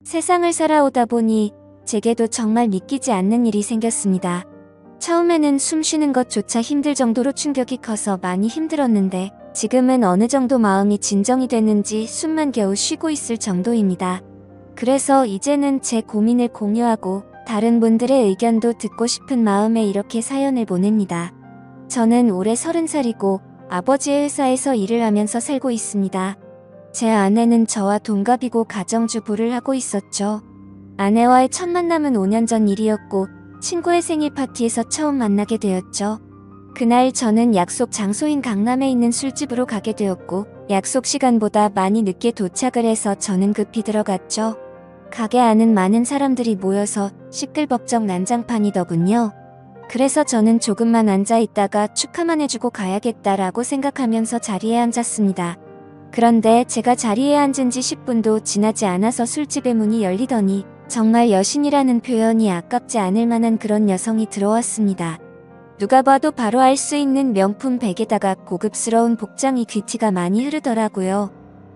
세상을 살아오다 보니 제게도 정말 믿기지 않는 일이 생겼습니다. 처음에는 숨 쉬는 것조차 힘들 정도로 충격이 커서 많이 힘들었는데 지금은 어느 정도 마음이 진정이 됐는지 숨만 겨우 쉬고 있을 정도입니다. 그래서 이제는 제 고민을 공유하고 다른 분들의 의견도 듣고 싶은 마음에 이렇게 사연을 보냅니다. 저는 올해 30살이고 아버지의 회사에서 일을 하면서 살고 있습니다. 제 아내는 저와 동갑이고 가정주부를 하고 있었죠. 아내와의 첫 만남은 5년 전 일이었고 친구의 생일 파티에서 처음 만나게 되었죠. 그날 저는 약속 장소인 강남에 있는 술집으로 가게 되었고 약속 시간보다 많이 늦게 도착을 해서 저는 급히 들어갔죠. 가게 안은 많은 사람들이 모여서 시끌벅적 난장판이더군요. 그래서 저는 조금만 앉아 있다가 축하만 해주고 가야겠다라고 생각하면서 자리에 앉았습니다. 그런데 제가 자리에 앉은 지 10분도 지나지 않아서 술집의 문이 열리더니 정말 여신이라는 표현이 아깝지 않을 만한 그런 여성이 들어왔습니다. 누가 봐도 바로 알 수 있는 명품 백에다가 고급스러운 복장이 귀티가 많이 흐르더라고요.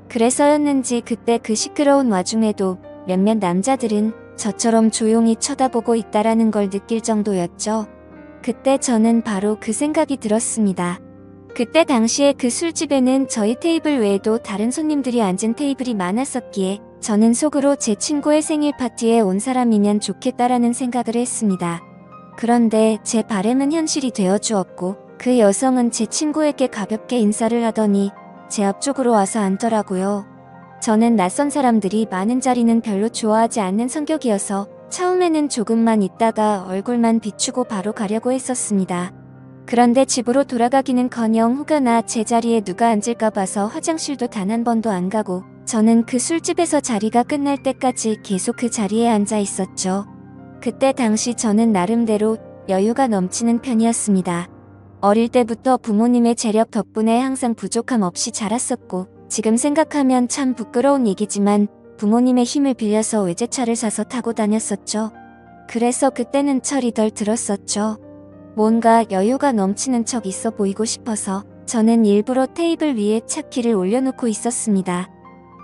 그래서였는지 그때 그 시끄러운 와중에도 몇몇 남자들은 저처럼 조용히 쳐다보고 있다라는 걸 느낄 정도였죠. 그때 저는 바로 그 생각이 들었습니다. 그때 당시에 그 술집에는 저희 테이블 외에도 다른 손님들이 앉은 테이블이 많았었기에 저는 속으로 제 친구의 생일 파티에 온 사람이면 좋겠다라는 생각을 했습니다. 그런데 제 바람은 현실이 되어 주었고 그 여성은 제 친구에게 가볍게 인사를 하더니 제 앞쪽으로 와서 앉더라고요. 저는 낯선 사람들이 많은 자리는 별로 좋아하지 않는 성격이어서 처음에는 조금만 있다가 얼굴만 비추고 바로 가려고 했었습니다. 그런데 집으로 돌아가기는커녕 혹여나 제 자리에 누가 앉을까 봐서 화장실도 단 한 번도 안 가고 저는 그 술집에서 자리가 끝날 때까지 계속 그 자리에 앉아 있었죠. 그때 당시 저는 나름대로 여유가 넘치는 편이었습니다. 어릴 때부터 부모님의 재력 덕분에 항상 부족함 없이 자랐었고 지금 생각하면 참 부끄러운 얘기지만 부모님의 힘을 빌려서 외제차를 사서 타고 다녔었죠. 그래서 그때는 철이 덜 들었었죠. 뭔가 여유가 넘치는 척 있어 보이고 싶어서 저는 일부러 테이블 위에 차키를 올려놓고 있었습니다.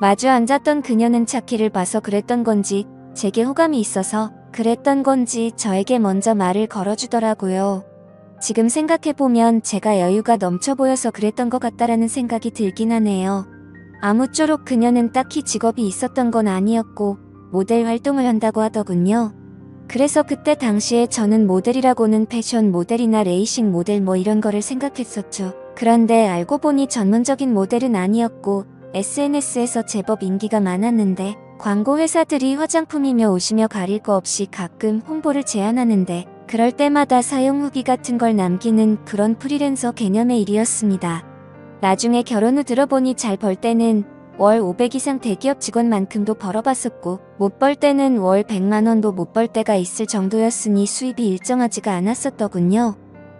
마주 앉았던 그녀는 차키를 봐서 그랬던 건지 제게 호감이 있어서 그랬던 건지 저에게 먼저 말을 걸어주더라고요. 지금 생각해보면 제가 여유가 넘쳐 보여서 그랬던 것 같다라는 생각이 들긴 하네요. 아무쪼록 그녀는 딱히 직업이 있었던 건 아니었고 모델 활동을 한다고 하더군요. 그래서 그때 당시에 저는 모델이라고는 패션 모델이나 레이싱 모델 뭐 이런 거를 생각했었죠. 그런데 알고 보니 전문적인 모델은 아니었고 SNS에서 제법 인기가 많았는데 광고 회사들이 화장품이며 옷이며 가릴 거 없이 가끔 홍보를 제안하는데 그럴 때마다 사용 후기 같은 걸 남기는 그런 프리랜서 개념의 일이었습니다. 나중에 결혼 후 들어보니 잘 벌 때는 월 500 이상 대기업 직원만큼도 벌어봤었고 못 벌 때는 월 100만 원도 못 벌 때가 있을 정도였으니 수입이 일정하지가 않았었더군요.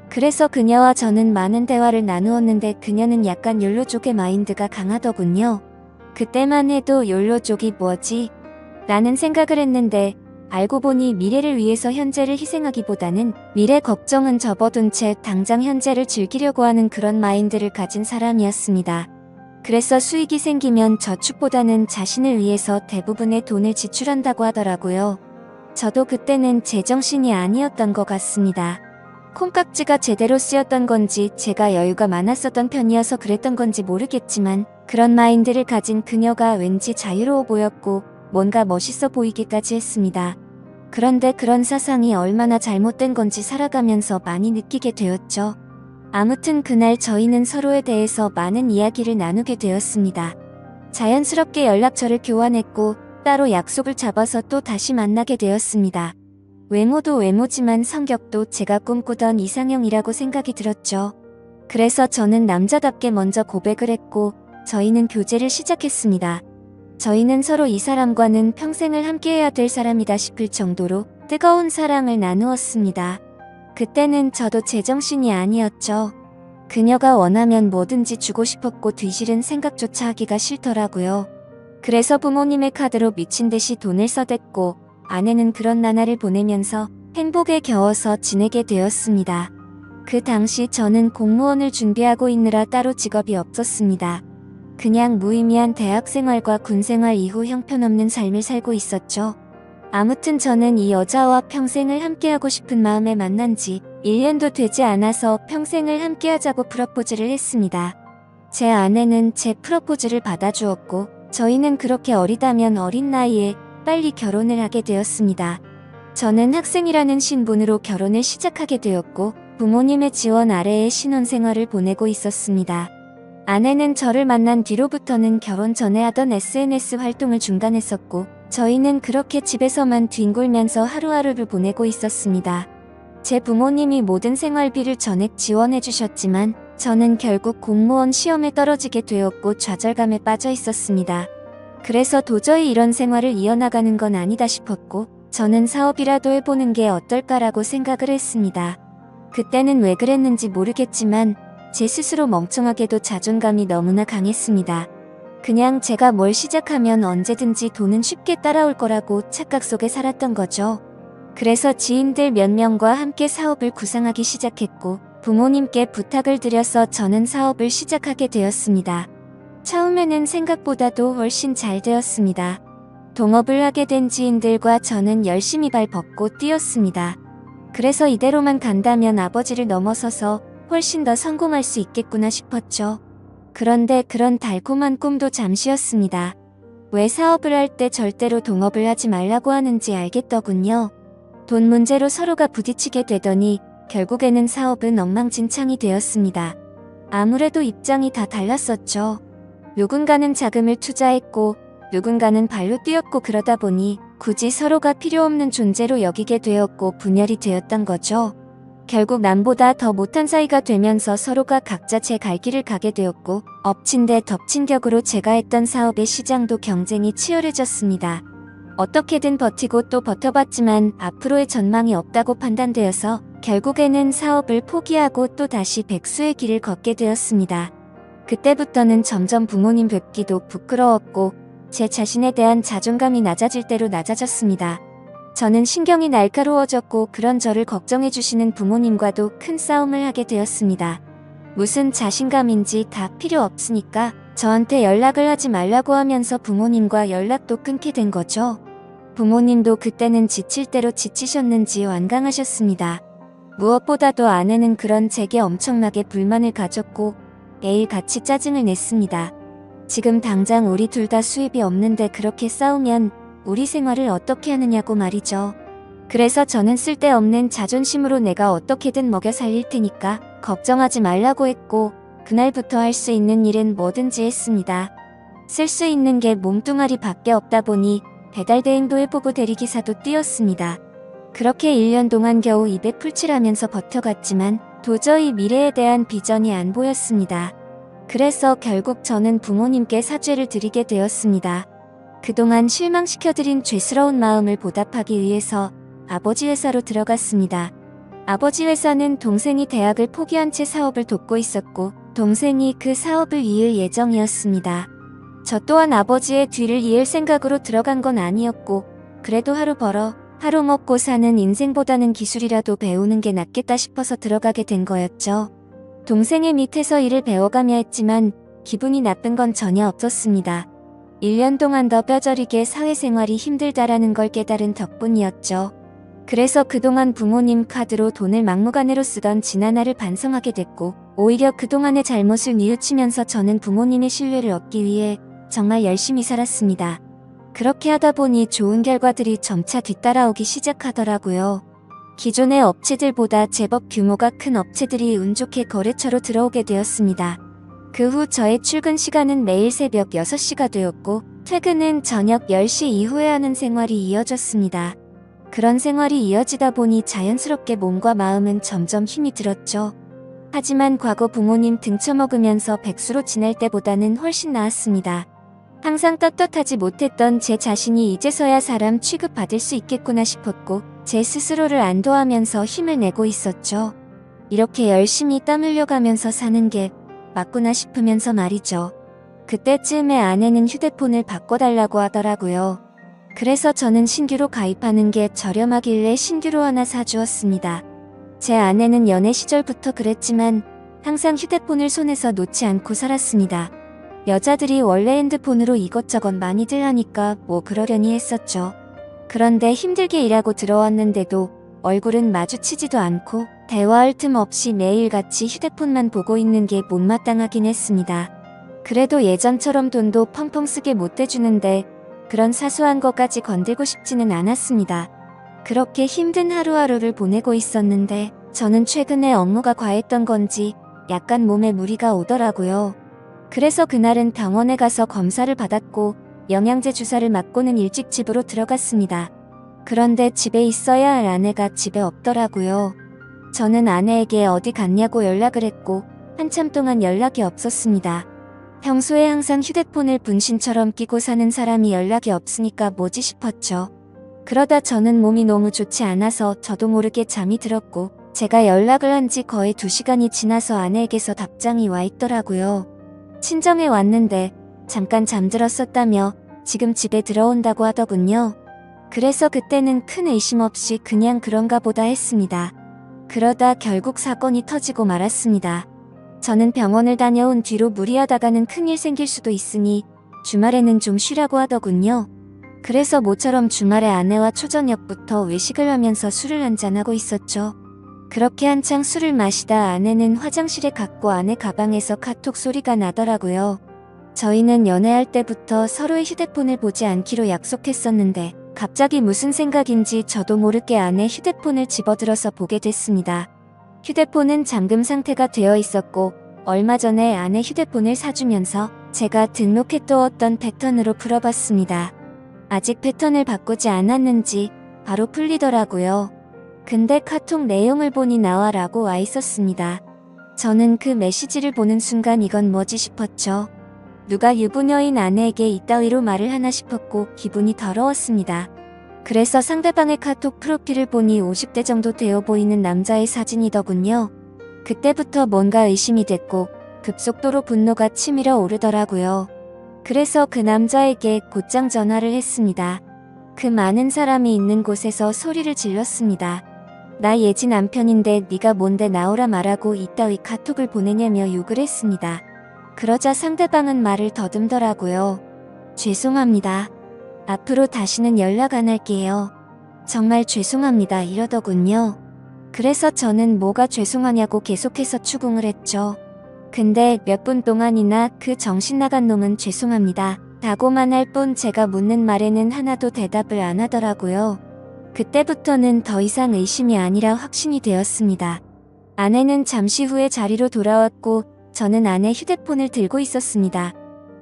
그래서 그녀와 저는 많은 대화를 나누었는데 그녀는 약간 욜로 쪽의 마인드가 강하더군요. 그때만 해도 욜로 쪽이 뭐지? 라는 생각을 했는데 알고 보니 미래를 위해서 현재를 희생하기보다는 미래 걱정은 접어둔 채 당장 현재를 즐기려고 하는 그런 마인드를 가진 사람이었습니다. 그래서 수익이 생기면 저축보다는 자신을 위해서 대부분의 돈을 지출한다고 하더라고요. 저도 그때는 제정신이 아니었던 것 같습니다. 콩깍지가 제대로 쓰였던 건지 제가 여유가 많았었던 편이어서 그랬던 건지 모르겠지만 그런 마인드를 가진 그녀가 왠지 자유로워 보였고 뭔가 멋있어 보이기까지 했습니다. 그런데 그런 사상이 얼마나 잘못된 건지 살아가면서 많이 느끼게 되었죠. 아무튼 그날 저희는 서로에 대해서 많은 이야기를 나누게 되었습니다. 자연스럽게 연락처를 교환했고 따로 약속을 잡아서 또 다시 만나게 되었습니다. 외모도 외모지만 성격도 제가 꿈꾸던 이상형이라고 생각이 들었죠. 그래서 저는 남자답게 먼저 고백을 했고 저희는 교제를 시작했습니다. 저희는 서로 이 사람과는 평생을 함께해야 될 사람이다 싶을 정도로 뜨거운 사랑을 나누었습니다. 그때는 저도 제정신이 아니었죠. 그녀가 원하면 뭐든지 주고 싶었고 뒤실은 생각조차 하기가 싫더라고요. 그래서 부모님의 카드로 미친듯이 돈을 써댔고 아내는 그런 나날을 보내면서 행복에 겨워서 지내게 되었습니다. 그 당시 저는 공무원을 준비하고 있느라 따로 직업이 없었습니다. 그냥 무의미한 대학생활과 군생활 이후 형편없는 삶을 살고 있었죠. 아무튼 저는 이 여자와 평생을 함께하고 싶은 마음에 만난 지 1년도 되지 않아서 평생을 함께하자고 프러포즈를 했습니다. 제 아내는 제 프러포즈를 받아주었고 저희는 그렇게 어리다면 어린 나이에 빨리 결혼을 하게 되었습니다. 저는 학생이라는 신분으로 결혼을 시작하게 되었고 부모님의 지원 아래에 신혼생활을 보내고 있었습니다. 아내는 저를 만난 뒤로부터는 결혼 전에 하던 SNS 활동을 중단했었고 저희는 그렇게 집에서만 뒹굴면서 하루하루를 보내고 있었습니다. 제 부모님이 모든 생활비를 전액 지원해 주셨지만 저는 결국 공무원 시험에 떨어지게 되었고 좌절감에 빠져 있었습니다. 그래서 도저히 이런 생활을 이어나가는 건 아니다 싶었고 저는 사업이라도 해보는 게 어떨까라고 생각을 했습니다. 그때는 왜 그랬는지 모르겠지만 제 스스로 멍청하게도 자존감이 너무나 강했습니다. 그냥 제가 뭘 시작하면 언제든지 돈은 쉽게 따라올 거라고 착각 속에 살았던 거죠. 그래서 지인들 몇 명과 함께 사업을 구상하기 시작했고 부모님께 부탁을 드려서 저는 사업을 시작하게 되었습니다. 처음에는 생각보다도 훨씬 잘 되었습니다. 동업을 하게 된 지인들과 저는 열심히 발 벗고 뛰었습니다. 그래서 이대로만 간다면 아버지를 넘어서서 훨씬 더 성공할 수 있겠구나 싶었죠. 그런데 그런 달콤한 꿈도 잠시였습니다. 왜 사업을 할 때 절대로 동업을 하지 말라고 하는지 알겠더군요. 돈 문제로 서로가 부딪히게 되더니 결국에는 사업은 엉망진창이 되었습니다. 아무래도 입장이 다 달랐었죠. 누군가는 자금을 투자했고 누군가는 발로 뛰었고 그러다 보니 굳이 서로가 필요 없는 존재로 여기게 되었고 분열이 되었던 거죠. 결국 남보다 더 못한 사이가 되면서 서로가 각자 제 갈 길을 가게 되었고 엎친 데 덮친 격으로 제가 했던 사업의 시장도 경쟁이 치열해졌습니다. 어떻게든 버티고 또 버텨봤지만 앞으로의 전망이 없다고 판단되어서 결국에는 사업을 포기하고 또 다시 백수의 길을 걷게 되었습니다. 그때부터는 점점 부모님 뵙기도 부끄러웠고 제 자신에 대한 자존감이 낮아질 대로 낮아졌습니다. 저는 신경이 날카로워졌고 그런 저를 걱정해주시는 부모님과도 큰 싸움을 하게 되었습니다. 무슨 자신감인지 다 필요 없으니까 저한테 연락을 하지 말라고 하면서 부모님과 연락도 끊게 된 거죠. 부모님도 그때는 지칠 대로 지치셨는지 완강하셨습니다. 무엇보다도 아내는 그런 제게 엄청나게 불만을 가졌고 매일같이 짜증을 냈습니다. 지금 당장 우리 둘 다 수입이 없는데 그렇게 싸우면 우리 생활을 어떻게 하느냐고 말이죠. 그래서 저는 쓸데없는 자존심으로 내가 어떻게든 먹여 살릴 테니까 걱정하지 말라고 했고 그날부터 할 수 있는 일은 뭐든지 했습니다. 쓸 수 있는 게 몸뚱아리 밖에 없다 보니 배달대행도 해보고 대리기사도 뛰었습니다. 그렇게 1년 동안 겨우 입에 풀칠하면서 버텨갔지만 도저히 미래에 대한 비전이 안 보였습니다. 그래서 결국 저는 부모님께 사죄를 드리게 되었습니다. 그동안 실망시켜드린 죄스러운 마음을 보답하기 위해서 아버지 회사로 들어갔습니다. 아버지 회사는 동생이 대학을 포기한 채 사업을 돕고 있었고 동생이 그 사업을 이을 예정이었습니다. 저 또한 아버지의 뒤를 이을 생각으로 들어간 건 아니었고 그래도 하루 벌어 하루 먹고 사는 인생보다는 기술이라도 배우는 게 낫겠다 싶어서 들어가게 된 거였죠. 동생의 밑에서 일을 배워가며 했지만 기분이 나쁜 건 전혀 없었습니다. 1년 동안 더 뼈저리게 사회생활이 힘들다라는 걸 깨달은 덕분이었죠. 그래서 그동안 부모님 카드로 돈을 막무가내로 쓰던 지난해를 반성하게 됐고 오히려 그동안의 잘못을 뉘우치면서 저는 부모님의 신뢰를 얻기 위해 정말 열심히 살았습니다. 그렇게 하다 보니 좋은 결과들이 점차 뒤따라오기 시작하더라고요. 기존의 업체들보다 제법 규모가 큰 업체들이 운 좋게 거래처로 들어오게 되었습니다. 그 후 저의 출근 시간은 매일 새벽 6시가 되었고 퇴근은 저녁 10시 이후에 하는 생활이 이어졌습니다. 그런 생활이 이어지다 보니 자연스럽게 몸과 마음은 점점 힘이 들었죠. 하지만 과거 부모님 등쳐먹으면서 백수로 지낼 때보다는 훨씬 나았습니다. 항상 떳떳하지 못했던 제 자신이 이제서야 사람 취급받을 수 있겠구나 싶었고 제 스스로를 안도하면서 힘을 내고 있었죠. 이렇게 열심히 땀 흘려가면서 사는 게 맞구나 싶으면서 말이죠. 그때쯤에 아내는 휴대폰을 바꿔달라고 하더라고요. 그래서 저는 신규로 가입하는 게 저렴하길래 신규로 하나 사주었습니다. 제 아내는 연애 시절부터 그랬지만 항상 휴대폰을 손에서 놓지 않고 살았습니다. 여자들이 원래 핸드폰으로 이것저것 많이들 하니까 뭐 그러려니 했었죠. 그런데 힘들게 일하고 들어왔는데도 얼굴은 마주치지도 않고 대화할 틈 없이 매일같이 휴대폰만 보고 있는 게 못마땅하긴 했습니다. 그래도 예전처럼 돈도 펑펑 쓰게 못 해주는데 그런 사소한 것까지 건들고 싶지는 않았습니다. 그렇게 힘든 하루하루를 보내고 있었는데 저는 최근에 업무가 과했던 건지 약간 몸에 무리가 오더라고요. 그래서 그날은 병원에 가서 검사를 받았고 영양제 주사를 맞고는 일찍 집으로 들어갔습니다. 그런데 집에 있어야 할 아내가 집에 없더라고요. 저는 아내에게 어디 갔냐고 연락을 했고 한참 동안 연락이 없었습니다. 평소에 항상 휴대폰을 분신처럼 끼고 사는 사람이 연락이 없으니까 뭐지 싶었죠. 그러다 저는 몸이 너무 좋지 않아서 저도 모르게 잠이 들었고 제가 연락을 한 지 거의 2시간이 지나서 아내에게서 답장이 와 있더라고요. 친정에 왔는데 잠깐 잠들었었다며 지금 집에 들어온다고 하더군요. 그래서 그때는 큰 의심 없이 그냥 그런가 보다 했습니다. 그러다 결국 사건이 터지고 말았습니다. 저는 병원을 다녀온 뒤로 무리하다가는 큰일 생길 수도 있으니 주말에는 좀 쉬라고 하더군요. 그래서 모처럼 주말에 아내와 초저녁부터 외식을 하면서 술을 한잔하고 있었죠. 그렇게 한창 술을 마시다 아내는 화장실에 갔고 아내 가방에서 카톡 소리가 나더라고요. 저희는 연애할 때부터 서로의 휴대폰을 보지 않기로 약속했었는데 갑자기 무슨 생각인지 저도 모르게 아내 휴대폰을 집어들어서 보게 됐습니다. 휴대폰은 잠금 상태가 되어 있었고 얼마 전에 아내 휴대폰을 사주면서 제가 등록해 두었던 패턴으로 풀어봤습니다. 아직 패턴을 바꾸지 않았는지 바로 풀리더라고요. 근데 카톡 내용을 보니 나와라고 와 있었습니다. 저는 그 메시지를 보는 순간 이건 뭐지 싶었죠. 누가 유부녀인 아내에게 이따위로 말을 하나 싶었고 기분이 더러웠습니다. 그래서 상대방의 카톡 프로필을 보니 50대 정도 되어 보이는 남자의 사진이더군요. 그때부터 뭔가 의심이 됐고 급속도로 분노가 치밀어 오르더라고요. 그래서 그 남자에게 곧장 전화를 했습니다. 그 많은 사람이 있는 곳에서 소리를 질렀습니다. 나 예지 남편인데 네가 뭔데 나오라 말하고 이따위 카톡을 보내냐며 욕을 했습니다. 그러자 상대방은 말을 더듬더라고요. 죄송합니다. 앞으로 다시는 연락 안 할게요. 정말 죄송합니다 이러더군요. 그래서 저는 뭐가 죄송하냐고 계속해서 추궁을 했죠. 근데 몇 분 동안이나 그 정신 나간 놈은 죄송합니다 다고만 할 뿐 제가 묻는 말에는 하나도 대답을 안 하더라고요. 그때부터는 더 이상 의심이 아니라 확신이 되었습니다. 아내는 잠시 후에 자리로 돌아왔고 저는 아내 휴대폰을 들고 있었습니다.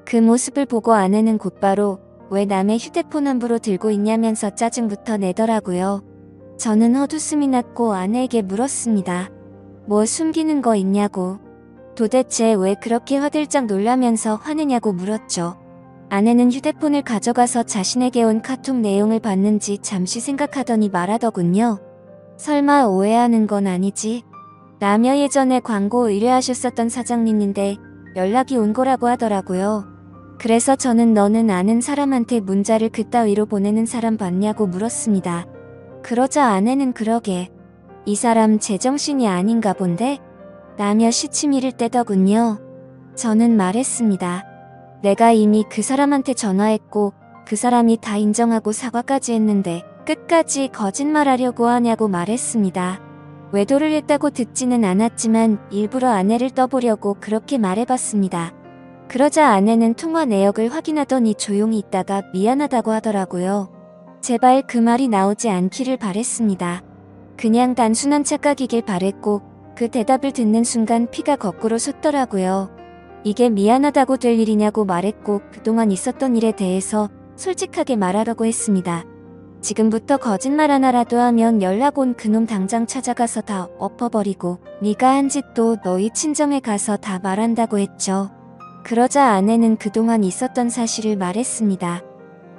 그 모습을 보고 아내는 곧바로 왜 남의 휴대폰 함부로 들고 있냐면서 짜증부터 내더라고요. 저는 헛웃음이 났고 아내에게 물었습니다. 뭐 숨기는 거 있냐고. 도대체 왜 그렇게 화들짝 놀라면서 화내냐고 물었죠. 아내는 휴대폰을 가져가서 자신에게 온 카톡 내용을 봤는지 잠시 생각하더니 말하더군요. 설마 오해하는 건 아니지? 라며 예전에 광고 의뢰하셨었던 사장님인데 연락이 온 거라고 하더라고요. 그래서 저는 너는 아는 사람한테 문자를 그따위로 보내는 사람 봤냐고 물었습니다. 그러자 아내는 그러게 이 사람 제정신이 아닌가 본데? 라며 시치미를 떼더군요. 저는 말했습니다. 내가 이미 그 사람한테 전화했고 그 사람이 다 인정하고 사과까지 했는데 끝까지 거짓말하려고 하냐고 말했습니다. 외도를 했다고 듣지는 않았지만 일부러 아내를 떠보려고 그렇게 말해봤습니다. 그러자 아내는 통화 내역을 확인하더니 조용히 있다가 미안하다고 하더라고요. 제발 그 말이 나오지 않기를 바랬습니다. 그냥 단순한 착각이길 바랬고 그 대답을 듣는 순간 피가 거꾸로 솟더라고요. 이게 미안하다고 될 일이냐고 말했고 그동안 있었던 일에 대해서 솔직하게 말하라고 했습니다. 지금부터 거짓말 하나라도 하면 연락 온 그놈 당장 찾아가서 다 엎어버리고 네가 한 짓도 너희 친정에 가서 다 말한다고 했죠. 그러자 아내는 그동안 있었던 사실을 말했습니다.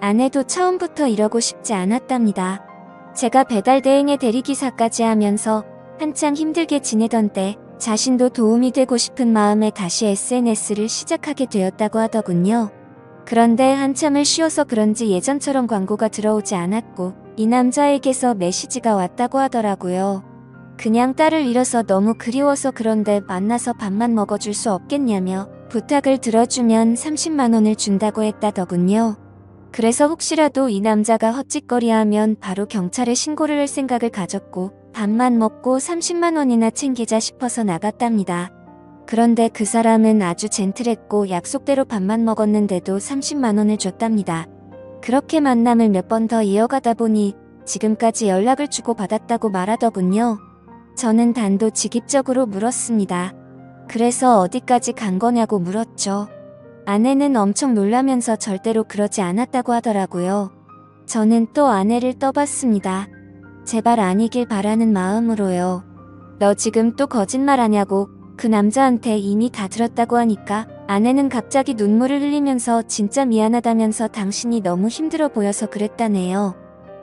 아내도 처음부터 이러고 싶지 않았답니다. 제가 배달 대행의 대리기사까지 하면서 한창 힘들게 지내던 때 자신도 도움이 되고 싶은 마음에 다시 SNS를 시작하게 되었다고 하더군요. 그런데 한참을 쉬어서 그런지 예전처럼 광고가 들어오지 않았고 이 남자에게서 메시지가 왔다고 하더라고요. 그냥 딸을 잃어서 너무 그리워서 그런데 만나서 밥만 먹어줄 수 없겠냐며 부탁을 들어주면 30만 원을 준다고 했다더군요. 그래서 혹시라도 이 남자가 헛짓거리하면 바로 경찰에 신고를 할 생각을 가졌고 밥만 먹고 30만 원이나 챙기자 싶어서 나갔답니다. 그런데 그 사람은 아주 젠틀했고 약속대로 밥만 먹었는데도 30만 원을 줬답니다. 그렇게 만남을 몇 번 더 이어가다 보니 지금까지 연락을 주고받았다고 말하더군요. 저는 단도직입적으로 물었습니다. 그래서 어디까지 간 거냐고 물었죠. 아내는 엄청 놀라면서 절대로 그러지 않았다고 하더라고요. 저는 또 아내를 떠봤습니다. 제발 아니길 바라는 마음으로요. 너 지금 또 거짓말하냐고 그 남자한테 이미 다 들었다고 하니까 아내는 갑자기 눈물을 흘리면서 진짜 미안하다면서 당신이 너무 힘들어 보여서 그랬다네요.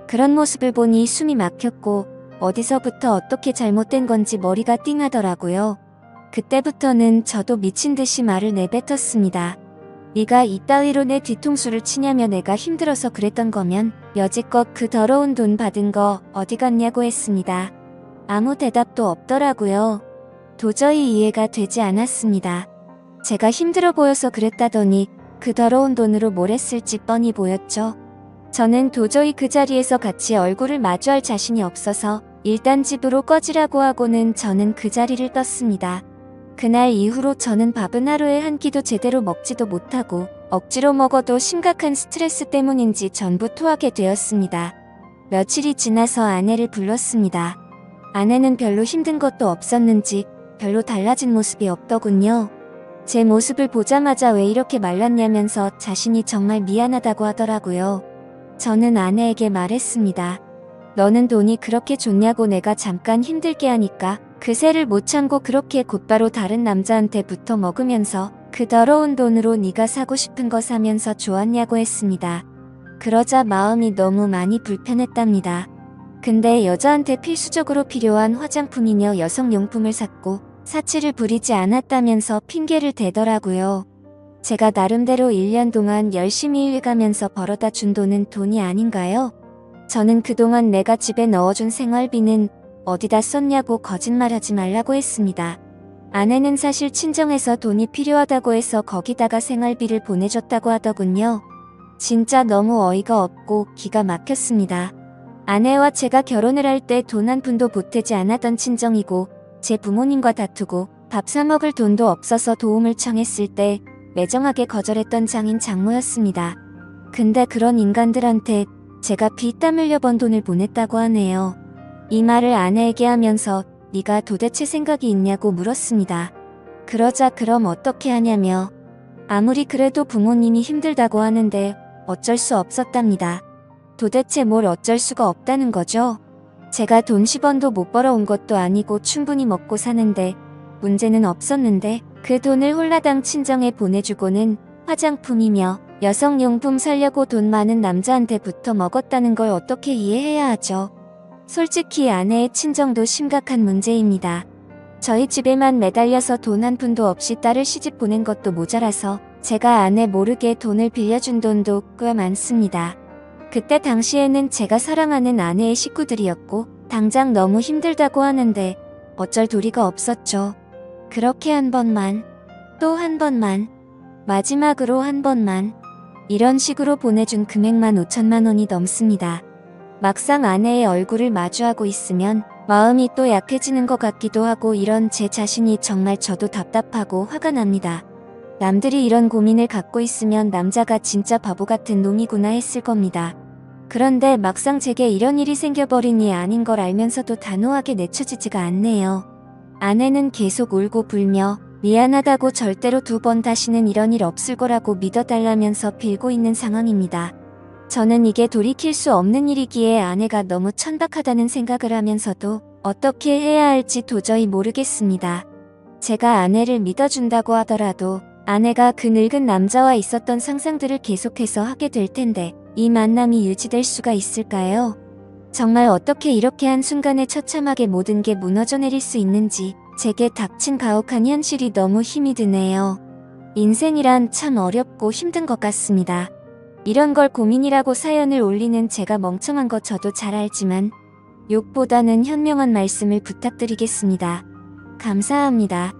그런 모습을 보니 숨이 막혔고 어디서부터 어떻게 잘못된 건지 머리가 띵하더라고요. 그때부터는 저도 미친 듯이 말을 내뱉었습니다. 네가 이따위로 내 뒤통수를 치냐며 내가 힘들어서 그랬던 거면 여지껏 그 더러운 돈 받은 거 어디 갔냐고 했습니다. 아무 대답도 없더라고요. 도저히 이해가 되지 않았습니다. 제가 힘들어 보여서 그랬다더니 그 더러운 돈으로 뭘 했을지 뻔히 보였죠. 저는 도저히 그 자리에서 같이 얼굴을 마주할 자신이 없어서 일단 집으로 꺼지라고 하고는 저는 그 자리를 떴습니다. 그날 이후로 저는 밥은 하루에 한 끼도 제대로 먹지도 못하고 억지로 먹어도 심각한 스트레스 때문인지 전부 토하게 되었습니다. 며칠이 지나서 아내를 불렀습니다. 아내는 별로 힘든 것도 없었는지 별로 달라진 모습이 없더군요. 제 모습을 보자마자 왜 이렇게 말랐냐면서 자신이 정말 미안하다고 하더라고요. 저는 아내에게 말했습니다. 너는 돈이 그렇게 좋냐고 내가 잠깐 힘들게 하니까 그새를 못 참고 그렇게 곧바로 다른 남자한테 붙어 먹으면서 그 더러운 돈으로 네가 사고 싶은 거 사면서 좋았냐고 했습니다. 그러자 마음이 너무 많이 불편했답니다. 근데 여자한테 필수적으로 필요한 화장품이며 여성용품을 샀고 사치를 부리지 않았다면서 핑계를 대더라고요. 제가 나름대로 1년 동안 열심히 일가면서 벌어다 준 돈은 돈이 아닌가요? 저는 그동안 내가 집에 넣어준 생활비는 어디다 썼냐고 거짓말하지 말라고 했습니다. 아내는 사실 친정에서 돈이 필요하다고 해서 거기다가 생활비를 보내줬다고 하더군요. 진짜 너무 어이가 없고 기가 막혔습니다. 아내와 제가 결혼을 할 때 돈 한 푼도 보태지 않았던 친정이고 제 부모님과 다투고 밥 사 먹을 돈도 없어서 도움을 청했을 때 매정하게 거절했던 장인 장모였습니다. 근데 그런 인간들한테 제가 피땀 흘려 번 돈을 보냈다고 하네요. 이 말을 아내에게 하면서 네가 도대체 생각이 있냐고 물었습니다. 그러자 그럼 어떻게 하냐며 아무리 그래도 부모님이 힘들다고 하는데 어쩔 수 없었답니다. 도대체 뭘 어쩔 수가 없다는 거죠? 제가 돈 10원도 못 벌어온 것도 아니고 충분히 먹고 사는데 문제는 없었는데 그 돈을 홀라당 친정에 보내주고는 화장품이며 여성용품 사려고 돈 많은 남자한테 붙어 먹었다는 걸 어떻게 이해해야 하죠? 솔직히 아내의 친정도 심각한 문제입니다. 저희 집에만 매달려서 돈 한 푼도 없이 딸을 시집 보낸 것도 모자라서 제가 아내 모르게 돈을 빌려준 돈도 꽤 많습니다. 그때 당시에는 제가 사랑하는 아내의 식구들이었고 당장 너무 힘들다고 하는데 어쩔 도리가 없었죠. 그렇게 한 번만, 또 한 번만, 마지막으로 한 번만 이런 식으로 보내준 금액만 5천만 원이 넘습니다. 막상 아내의 얼굴을 마주하고 있으면 마음이 또 약해지는 것 같기도 하고 이런 제 자신이 정말 저도 답답하고 화가 납니다. 남들이 이런 고민을 갖고 있으면 남자가 진짜 바보 같은 놈이구나 했을 겁니다. 그런데 막상 제게 이런 일이 생겨버리니 아닌 걸 알면서도 단호하게 내쳐지지가 않네요. 아내는 계속 울고 불며 미안하다고 절대로 2번 다시는 이런 일 없을 거라고 믿어달라면서 빌고 있는 상황입니다. 저는 이게 돌이킬 수 없는 일이기에 아내가 너무 천박하다는 생각을 하면서도 어떻게 해야 할지 도저히 모르겠습니다. 제가 아내를 믿어준다고 하더라도 아내가 그 늙은 남자와 있었던 상상들을 계속해서 하게 될 텐데 이 만남이 유지될 수가 있을까요? 정말 어떻게 이렇게 한순간에 처참하게 모든 게 무너져 내릴 수 있는지 제게 닥친 가혹한 현실이 너무 힘이 드네요. 인생이란 참 어렵고 힘든 것 같습니다. 이런 걸 고민이라고 사연을 올리는 제가 멍청한 거 저도 잘 알지만 욕보다는 현명한 말씀을 부탁드리겠습니다. 감사합니다.